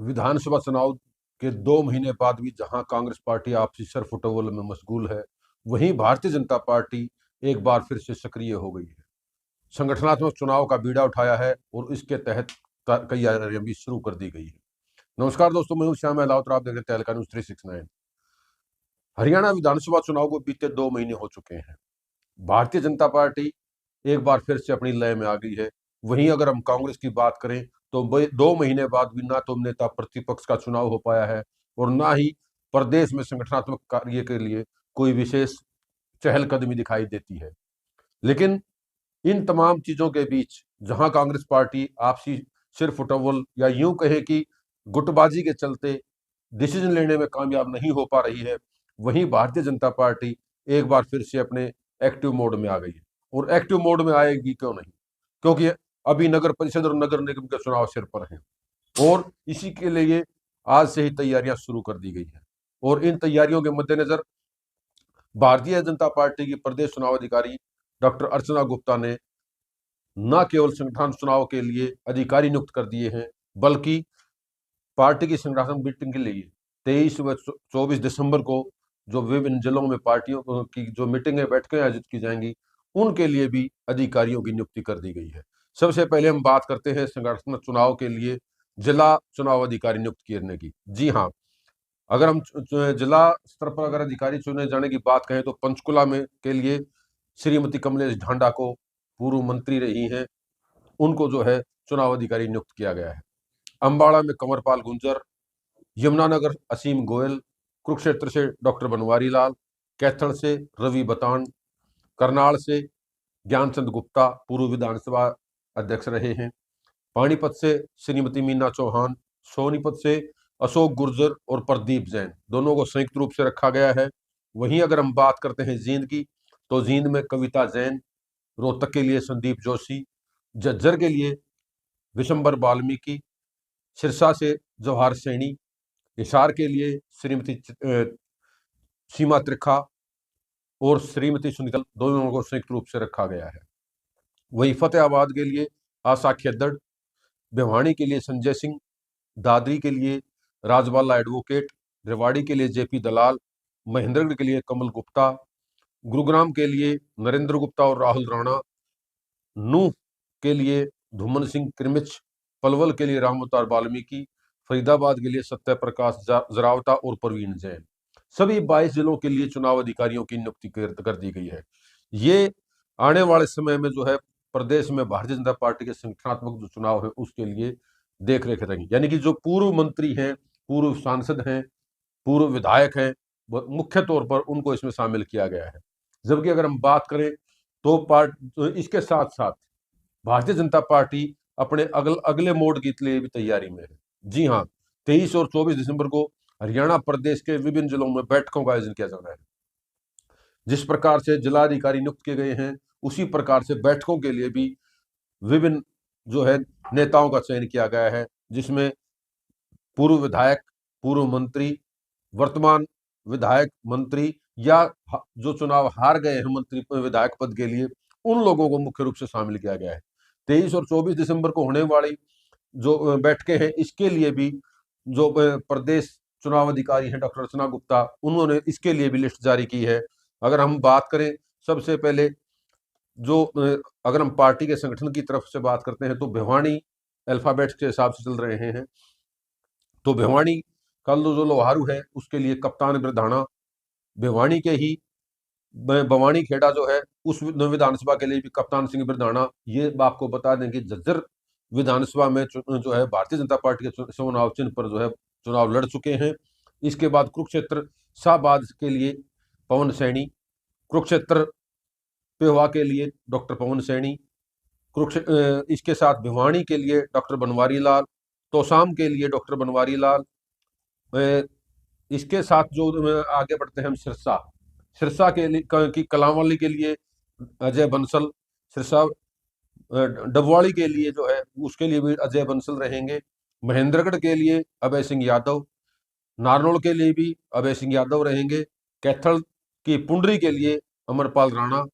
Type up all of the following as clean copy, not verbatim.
विधानसभा चुनाव के 2 महीने बाद भी जहां कांग्रेस पार्टी आपसी सरफुटबल में मशगूल है, वहीं भारतीय जनता पार्टी एक बार फिर से सक्रिय हो गई है। संगठनात्मक चुनाव का बीड़ा उठाया है और इसके तहत कई तैयारियां भी शुरू कर दी गई है। नमस्कार दोस्तों, मैं हूं श्याम महलावत और आप देख रहे हैं तहलका न्यूज 369। हरियाणा विधानसभा चुनाव को बीते 2 महीने हो चुके हैं। भारतीय जनता पार्टी एक बार फिर से अपनी लय में आ गई है। वहीं अगर हम कांग्रेस की बात करें तो 2 महीने बाद भी ना तो नेता प्रतिपक्ष का चुनाव हो पाया है और ना ही प्रदेश में संगठनात्मक कार्य के लिए कोई विशेष चहलकदमी दिखाई देती है। लेकिन इन तमाम चीजों के बीच जहां कांग्रेस पार्टी आपसी सिर फुटबॉल या यूं कहे कि गुटबाजी के चलते डिसीजन लेने में कामयाब नहीं हो पा रही है, वहीं भारतीय जनता पार्टी एक बार फिर से अपने एक्टिव मोड में आ गई है। और एक्टिव मोड में आएगी क्यों नहीं, क्योंकि अभी नगर परिषद और नगर निगम के चुनाव सिर पर हैं और इसी के लिए आज से ही तैयारियां शुरू कर दी गई है। और इन तैयारियों के मद्देनजर भारतीय जनता पार्टी की प्रदेश चुनाव अधिकारी डॉक्टर अर्चना गुप्ता ने न केवल संगठन चुनाव के लिए अधिकारी नियुक्त कर दिए हैं, बल्कि पार्टी की संगठन मीटिंग के लिए 23 व 24 दिसंबर को जो विभिन्न जिलों में पार्टियों की जो मीटिंगें बैठकें आयोजित की जाएंगी, उनके लिए भी अधिकारियों की नियुक्ति कर दी गई है। सबसे पहले हम बात करते हैं संगठनात्मक चुनाव के लिए जिला चुनाव अधिकारी नियुक्त करने की। जी हाँ, अगर हम जिला स्तर पर अगर अधिकारी चुने जाने की बात कहें तो पंचकुला में के लिए श्रीमती कमलेश ढांडा को, पूर्व मंत्री रही हैं, उनको जो है चुनाव अधिकारी नियुक्त किया गया है। अम्बाड़ा में कंवरपाल गुंजर, यमुनानगर असीम गोयल, कुरुक्षेत्र से डॉक्टर बनवारी लाल, कैथल से रवि बतान, करनाल से ज्ञानचंद गुप्ता पूर्व विधानसभा अध्यक्ष रहे हैं, पानीपत से श्रीमती मीना चौहान, सोनीपत से अशोक गुर्जर और प्रदीप जैन, दोनों को संयुक्त रूप से रखा गया है। वहीं अगर हम बात करते हैं जींद की, तो जींद में कविता जैन, रोहतक के लिए संदीप जोशी, झज्जर के लिए विशंबर वाल्मीकि, सिरसा से जवाहर सैनी, हिसार के लिए श्रीमती सीमा त्रिखा और श्रीमती सुनीतल, दोनों को संयुक्त रूप से रखा गया है। वहीं फतेहाबाद के लिए आशा खेदड़, भिवानी के लिए संजय सिंह, दादरी के लिए राजबाला एडवोकेट, रेवाड़ी के लिए जेपी दलाल, महेंद्रगढ़ के लिए कमल गुप्ता, गुरुग्राम के लिए नरेंद्र गुप्ता और राहुल राणा, नूह के लिए धूमन सिंह किरमिच, पलवल के लिए राम अवतार वाल्मीकि, फरीदाबाद के लिए सत्य प्रकाश जरावता और प्रवीण जैन, सभी 22 जिलों के लिए चुनाव अधिकारियों की नियुक्ति कर दी गई है। ये आने वाले समय में जो है प्रदेश में भारतीय जनता पार्टी के संगठनात्मक जो चुनाव है उसके लिए देख रेख रहेंगी। यानी कि जो पूर्व मंत्री हैं, पूर्व सांसद हैं, पूर्व विधायक हैं, मुख्य तौर पर उनको इसमें शामिल किया गया है। जबकि अगर हम बात करें तो इसके साथ साथ भारतीय जनता पार्टी अपने अगले मोड के लिए भी तैयारी में है। जी हाँ, 23 और 24 दिसंबर को हरियाणा प्रदेश के विभिन्न जिलों में बैठकों का आयोजन किया जाना है। जिस प्रकार से जिलाधिकारी नियुक्त किए गए हैं, उसी प्रकार से बैठकों के लिए भी विभिन्न जो है नेताओं का चयन किया गया है, जिसमें पूर्व विधायक, पूर्व मंत्री, वर्तमान विधायक, मंत्री या जो चुनाव हार गए हैं मंत्री विधायक पद के लिए, उन लोगों को मुख्य रूप से शामिल किया गया है। 23 और 24 दिसंबर को होने वाली जो बैठकें हैं, इसके लिए भी जो प्रदेश चुनाव अधिकारी हैं डॉक्टर अर्चना गुप्ता, उन्होंने इसके लिए भी लिस्ट जारी की है। अगर हम बात करें सबसे पहले जो अगर हम पार्टी के संगठन की तरफ से बात करते हैं तो भिवानी अल्फाबेट के हिसाब से चल रहे हैं। तो भिवानी का जो लोहारू है उसके लिए कप्तान बिरधाना, भिवानी के ही भवानी खेड़ा जो है उस विधानसभा के लिए भी कप्तान सिंह बिरधाना। ये आपको बता दें कि झज्जर विधानसभा में जो है भारतीय जनता पार्टी के चुनाव चिन्ह पर जो है चुनाव लड़ चुके हैं। इसके बाद कुरुक्षेत्र शाहबाद के लिए पवन सैनी, कुरुक्षेत्र पेहवा के लिए डॉक्टर पवन सैनी, इसके साथ भिवानी के लिए डॉक्टर बनवारी लाल, तोसाम के लिए डॉक्टर बनवारी लाल, इसके साथ जो आगे बढ़ते हैं हम सिरसा, सिरसा के लिए की कलांवाली के लिए अजय बंसल, सिरसा डबवाड़ी के लिए जो है उसके लिए भी अजय बंसल रहेंगे, महेंद्रगढ़ के लिए अभय सिंह यादव, नारनौल के लिए भी अभय सिंह यादव रहेंगे, कैथल की पुंडरी के लिए अमरपाल राणा,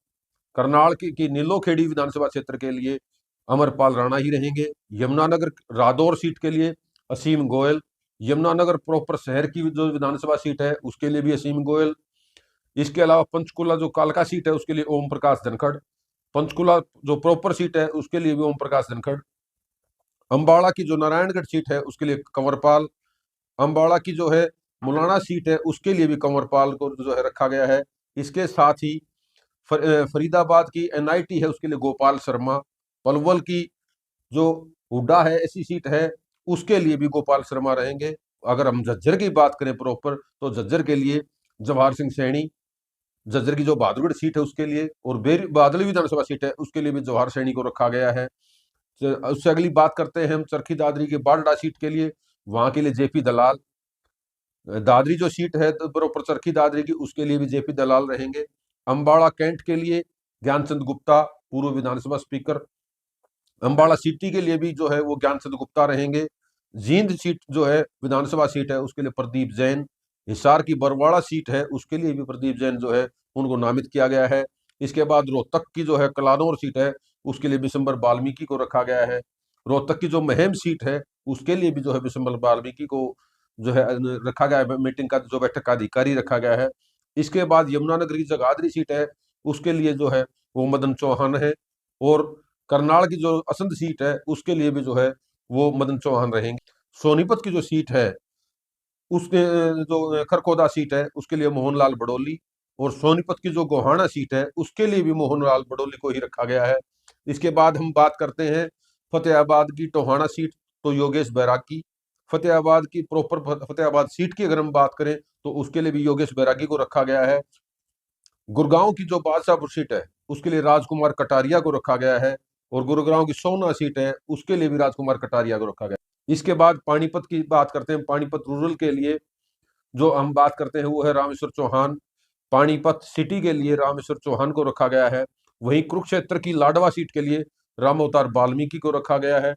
करनाल की नीलोखेड़ी विधानसभा क्षेत्र के लिए अमरपाल राणा ही रहेंगे, यमुनानगर रादौर सीट के लिए असीम गोयल, यमुनानगर प्रॉपर शहर की जो विधानसभा सीट है उसके लिए भी असीम गोयल। इसके अलावा पंचकुला जो कालका सीट है उसके लिए ओम प्रकाश धनखड़। पंचकुला जो प्रॉपर सीट है उसके लिए भी ओम प्रकाश धनखड़। अंबाड़ा की जो नारायणगढ़ सीट है उसके लिए कंवरपाल। अंबाड़ा की जो है मुलाना सीट है उसके लिए भी कंवरपाल को जो है रखा गया है। इसके साथ ही फरीदाबाद की एनआईटी है उसके लिए गोपाल शर्मा। पलवल की जो हुड्डा है ऐसी सीट है उसके लिए भी गोपाल शर्मा रहेंगे। अगर हम झज्जर की बात करें प्रॉपर तो झज्जर के लिए जवाहर सिंह सैनी। झज्जर की जो बहादुरगढ़ सीट है उसके लिए और बादली विधानसभा सीट है उसके लिए भी जवाहर सैनी को रखा गया है। उससे अगली बात करते हैं हम चरखी दादरी की बारडा सीट के लिए, वहां के लिए जेपी दलाल। दादरी जो सीट है तो प्रॉपर चरखी दादरी की उसके लिए भी जेपी दलाल रहेंगे। अंबाड़ा कैंट के लिए ज्ञानचंद गुप्ता पूर्व विधानसभा स्पीकर। अंबाड़ा सिटी के लिए भी जो है वो ज्ञानचंद गुप्ता रहेंगे। जींद सीट जो है विधानसभा सीट है उसके लिए प्रदीप जैन। हिसार की बरवाड़ा सीट है उसके लिए भी प्रदीप जैन जो है उनको नामित किया गया है। इसके बाद रोहतक की जो है कलानौर सीट है उसके लिए विशंबर वाल्मीकि को रखा गया है। रोहतक की जो महम सीट है उसके लिए भी जो है विशंबर वाल्मीकि को जो है रखा गया है, मीटिंग का जो बैठक का अधिकारी रखा गया है। इसके बाद यमुनानगर की जगाधरी सीट है उसके लिए जो है वो मदन चौहान है। और करनाल की जो असंध सीट है उसके लिए भी जो है वो मदन चौहान रहेंगे। सोनीपत की जो सीट है उसके जो खरखोदा सीट है उसके लिए मोहनलाल बडोली। और सोनीपत की जो गोहाना सीट है उसके लिए भी मोहनलाल बडोली को ही रखा गया है। इसके बाद हम बात करते हैं फतेहाबाद की टोहाना सीट, तो योगेश बैरागी। फतेहाबाद की प्रॉपर फतेहाबाद सीट की अगर हम बात करें तो उसके लिए भी योगेश बैरागी को रखा गया है। गुड़गांव की जो बादशाहपुर सीट है उसके लिए राजकुमार कटारिया को रखा गया है। और गुड़गांव की सोना सीट है उसके लिए भी राजकुमार कटारिया को रखा गया है। इसके बाद पानीपत की बात करते हैं। पानीपत रूरल के लिए जो हम बात करते हैं वो है रामेश्वर चौहान। पानीपत सिटी के लिए रामेश्वर चौहान को रखा गया है। वहीं कुरुक्षेत्र की लाडवा सीट के लिए राम अवतार वाल्मीकि को रखा गया है।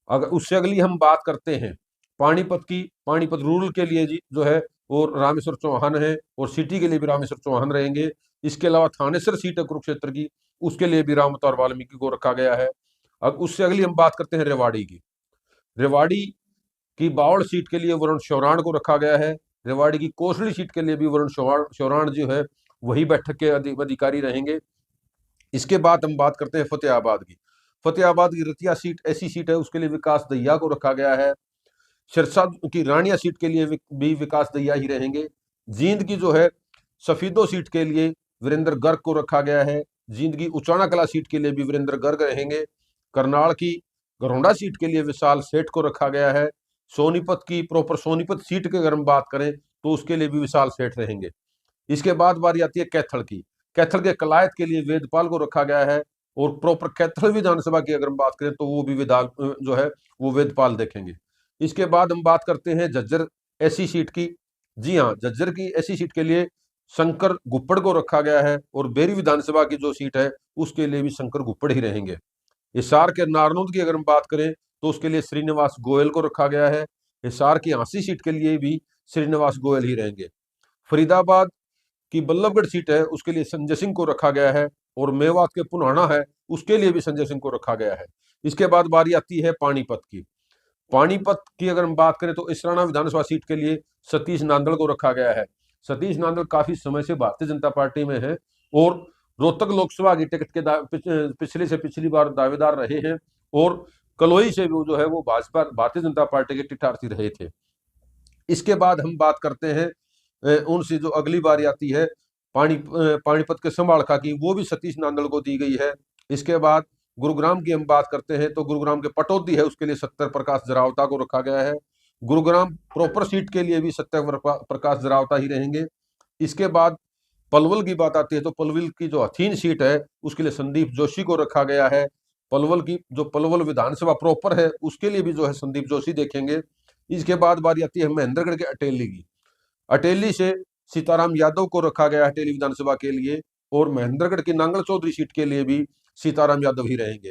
अगर उससे अगली हम बात करते हैं पानीपत की, पानीपत रूरल के लिए जी जो है वो रामेश्वर चौहान है और सिटी के लिए भी रामेश्वर चौहान रहेंगे। इसके अलावा थानेसर सीट है कुरुक्षेत्र की उसके लिए भी राम अवतार वाल्मीकि को रखा गया है। अब उससे अगली हम बात करते हैं रेवाड़ी की। रेवाड़ी की बावड़ सीट के लिए वरुण शौराण को रखा गया है। रेवाड़ी की कोसली सीट के लिए भी वरुण शौराण जो है वही बैठक के अधिकारी रहेंगे। इसके बाद हम बात करते हैं फतेहाबाद की। फतेहाबाद की रतिया सीट ऐसी सीट है उसके लिए विकास दहिया को रखा गया है। सिरसा की रानिया सीट के लिए भी विकास दहिया ही रहेंगे। जींद की जो है सफीदो सीट के लिए वीरेंद्र गर्ग को रखा गया है। जींद की उचाना कला सीट के लिए भी वीरेंद्र गर्ग रहेंगे। करनाल की घरौंडा सीट के लिए विशाल सेठ को रखा गया है। सोनीपत की प्रॉपर सोनीपत सीट की अगर हम बात करें तो उसके लिए भी विशाल सेठ रहेंगे। इसके बाद बारी आती है कैथल की। कैथल के कलायत के लिए वेदपाल को रखा गया है। और प्रॉपर कैथल विधानसभा की अगर हम बात करें तो वो भी विधान जो है वो वेदपाल देखेंगे। इसके बाद हम बात करते हैं झज्जर ऐसी सीट की। जी हाँ, झज्जर की ऐसी सीट के लिए शंकर गुप्पड़ को रखा गया है। और बेरी विधानसभा की जो सीट है उसके लिए भी शंकर गुप्पड़ ही रहेंगे। हिसार के नारनौंद की अगर हम बात करें तो उसके लिए श्रीनिवास गोयल को रखा गया है। हिसार की हांसी सीट के लिए भी श्रीनिवास गोयल ही रहेंगे। फरीदाबाद की बल्लभगढ़ सीट है उसके लिए संजय सिंह को रखा गया है। और मेवात के पुनाना है उसके लिए भी संजय सिंह को रखा गया है। इसके बाद बारी आती है पानीपत की। पानीपत की अगर हम बात करें तो इसराना विधानसभा सीट के लिए सतीश नांदल को रखा गया है। सतीश नांदल काफी समय से भारतीय जनता पार्टी में है और रोहतक लोकसभा की टिकट के पिछले से पिछली बार दावेदार रहे हैं। और कलोई से भी जो है वो भाजपा भारतीय जनता पार्टी के टिठार्थी रहे थे। इसके बाद हम बात करते हैं उनसे जो अगली बारी आती है पानीपत के संभालखा की, वो भी सतीश नांदल को दी गई है। इसके बाद गुरुग्राम की हम बात करते हैं तो गुरुग्राम के पटौदी है उसके लिए सत्तर प्रकाश जरावता को रखा गया है। गुरुग्राम प्रॉपर सीट के लिए भी सत्तर प्रकाश जरावता ही रहेंगे। इसके बाद पलवल की बात आती है तो पलवल की जो हथीन सीट है उसके लिए संदीप जोशी को रखा गया है। पलवल की जो पलवल विधानसभा प्रॉपर है उसके लिए भी जो है संदीप जोशी देखेंगे। इसके बाद बारी आती है महेंद्रगढ़ के अटेली की। अटेली से सीताराम यादव को रखा गया है अटेली विधानसभा के लिए। और महेंद्रगढ़ की नांगल चौधरी सीट के लिए भी सीताराम यादव ही रहेंगे।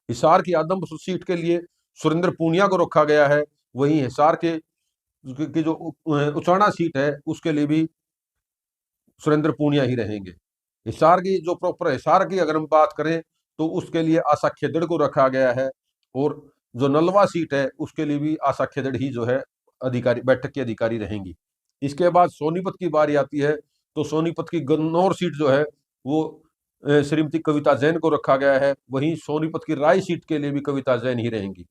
हिसार की आदमपुर सीट के लिए सुरेंद्र पूनिया को रखा गया है। वहीं हिसार की जो उचाना सीट है उसके लिए भी सुरेंद्र पूनिया ही रहेंगे। हिसार की जो प्रॉपर हिसार की अगर हम बात करें तो उसके लिए आशा खेदड़ को रखा गया है। और जो नलवा सीट है उसके लिए भी आशा खेदड़ ही जो है अधिकारी, बैठक की अधिकारी रहेंगी। इसके बाद सोनीपत की बारी आती है, तो सोनीपत की गन्नौर सीट जो है वो श्रीमती कविता जैन को रखा गया है। वहीं सोनीपत की राय सीट के लिए भी कविता जैन ही रहेंगी।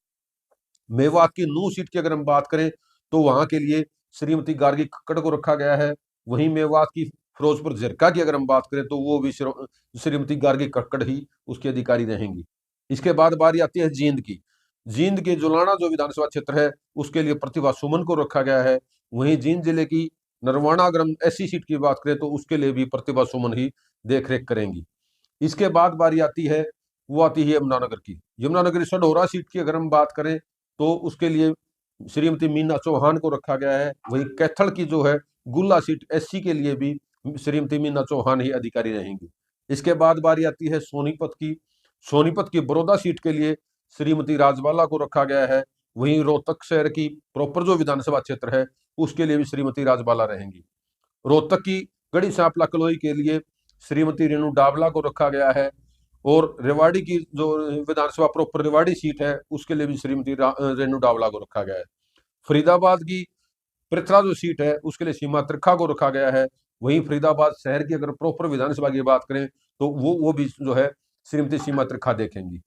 मेवात की नूह सीट की अगर हम बात करें तो वहां के लिए श्रीमती गार्गी खक्कड़ को रखा गया है। वहीं मेवात की फिरोजपुर जिरका की अगर हम बात करें तो वो भी श्रीमती गार्गी खक्कड़ ही उसके अधिकारी रहेंगी। इसके बाद बारी आती है जींद की। जींद के जुलाना जो विधानसभा क्षेत्र है उसके लिए प्रतिभा सुमन को रखा गया है। वहीं जींद जिले की नरवाना अगर हम एससी सीट की बात करें तो उसके लिए भी प्रतिभा सुमन ही देखरेख करेंगी। इसके बाद बारी आती है, वो आती है यमुनानगर की। यमुनानगर सढौरा सीट की अगर हम बात करें तो उसके लिए श्रीमती मीना चौहान को रखा गया है। वहीं कैथल की जो है गुल्ला सीट एससी के लिए भी श्रीमती मीना चौहान ही अधिकारी रहेंगी। इसके बाद बारी आती है सोनीपत की। सोनीपत की बड़ौदा सीट के लिए श्रीमती राजबाला को रखा गया है। वहीं रोहतक शहर की प्रॉपर जो विधानसभा क्षेत्र है उसके लिए भी श्रीमती राजबाला रहेंगी। रोहतक की गढ़ी सांपला कलोई के लिए श्रीमती रेणु डावला को रखा गया है। और रेवाड़ी की जो विधानसभा प्रॉपर रेवाड़ी सीट है उसके लिए भी श्रीमती रेणु डावला को रखा गया है। फरीदाबाद की पृथ्रा जो सीट है उसके लिए सीमा त्रिखा को रखा गया है। वहीं फरीदाबाद शहर की अगर प्रॉपर विधानसभा की बात करें तो वो भी जो है श्रीमती सीमा त्रिखा देखेंगी।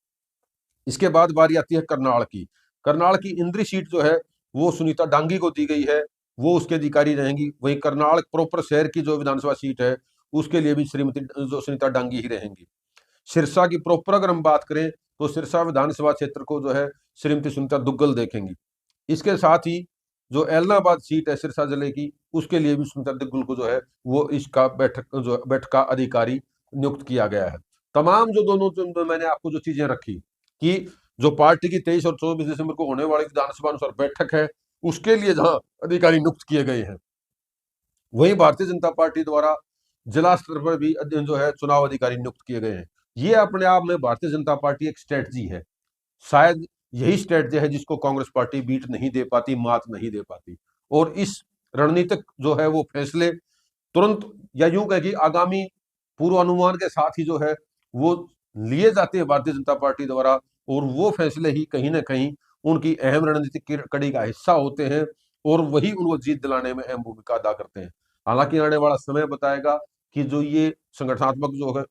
इसके बाद बारी आती है करनाल की। करनाल की इंद्री सीट जो है वो सुनीता डांगी को दी गई है, वो उसके अधिकारी रहेंगी। वहीं करनाल प्रॉपर शहर की जो विधानसभा सीट है उसके लिए भी श्रीमती जो सुनीता डांगी ही रहेंगी। सिरसा की प्रॉपर अगर हम बात करें तो सिरसा विधानसभा क्षेत्र को जो है श्रीमती सुनीता दुग्गल देखेंगी। इसके साथ ही जो एलनाबाद सीट है सिरसा जिले की उसके लिए भी सुनीता दुग्गल को जो है वो इसका बैठक का अधिकारी नियुक्त किया गया है। तमाम जो दोनों जो मैंने आपको जो चीजें रखी कि जो पार्टी की 23 और 24 दिसंबर को होने वाली विधानसभा अनुसार बैठक है उसके लिए जहां अधिकारी नियुक्त किए गए हैं, वहीं भारतीय जनता पार्टी द्वारा जिला स्तर पर भी जो है चुनाव अधिकारी नियुक्त किए गए हैं। ये अपने आप में भारतीय जनता पार्टी एक स्ट्रेटजी है। शायद यही स्ट्रेटजी है जिसको कांग्रेस पार्टी बीट नहीं दे पाती, मात नहीं दे पाती। और इस रणनीतिक जो है वो फैसले तुरंत या यूं कहे कि आगामी पूर्वानुमान के साथ ही जो है वो लिए जाते हैं भारतीय जनता पार्टी द्वारा। और वो फैसले ही कहीं ना कहीं उनकी अहम रणनीतिक कड़ी का हिस्सा होते हैं और वही उनको जीत दिलाने में अहम भूमिका अदा करते हैं। हालांकि आने वाला समय बताएगा कि जो ये संगठनात्मक जो है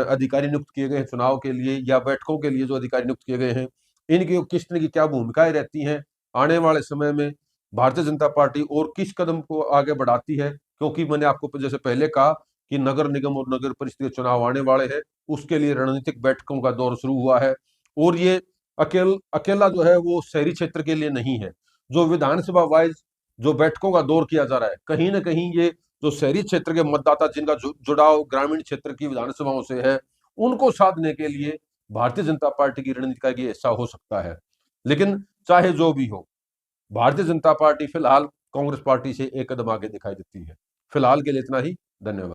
अधिकारी नियुक्त किए गए हैं चुनाव के लिए या बैठकों के लिए जो अधिकारी नियुक्त किए गए हैं, इनकी किस तरह की क्या भूमिकाएं रहती हैं आने वाले समय में, भारतीय जनता पार्टी और किस कदम को आगे बढ़ाती है। क्योंकि मैंने आपको जैसे पहले कहा कि नगर निगम और नगर परिषद के चुनाव आने वाले हैं, उसके लिए रणनीतिक बैठकों का दौर शुरू हुआ है। और ये अकेला जो है वो शहरी क्षेत्र के लिए नहीं है। जो विधानसभा वाइज जो बैठकों का दौर किया जा रहा है, कहीं ना कहीं ये जो शहरी क्षेत्र के मतदाता जिनका जुड़ाव ग्रामीण क्षेत्र की विधानसभाओं से है, उनको साधने के लिए भारतीय जनता पार्टी की रणनीति का ये हिस्सा हो सकता है। लेकिन चाहे जो भी हो, भारतीय जनता पार्टी फिलहाल कांग्रेस पार्टी से एक कदम आगे दिखाई देती है। फिलहाल के लिए इतना ही। धन्यवाद।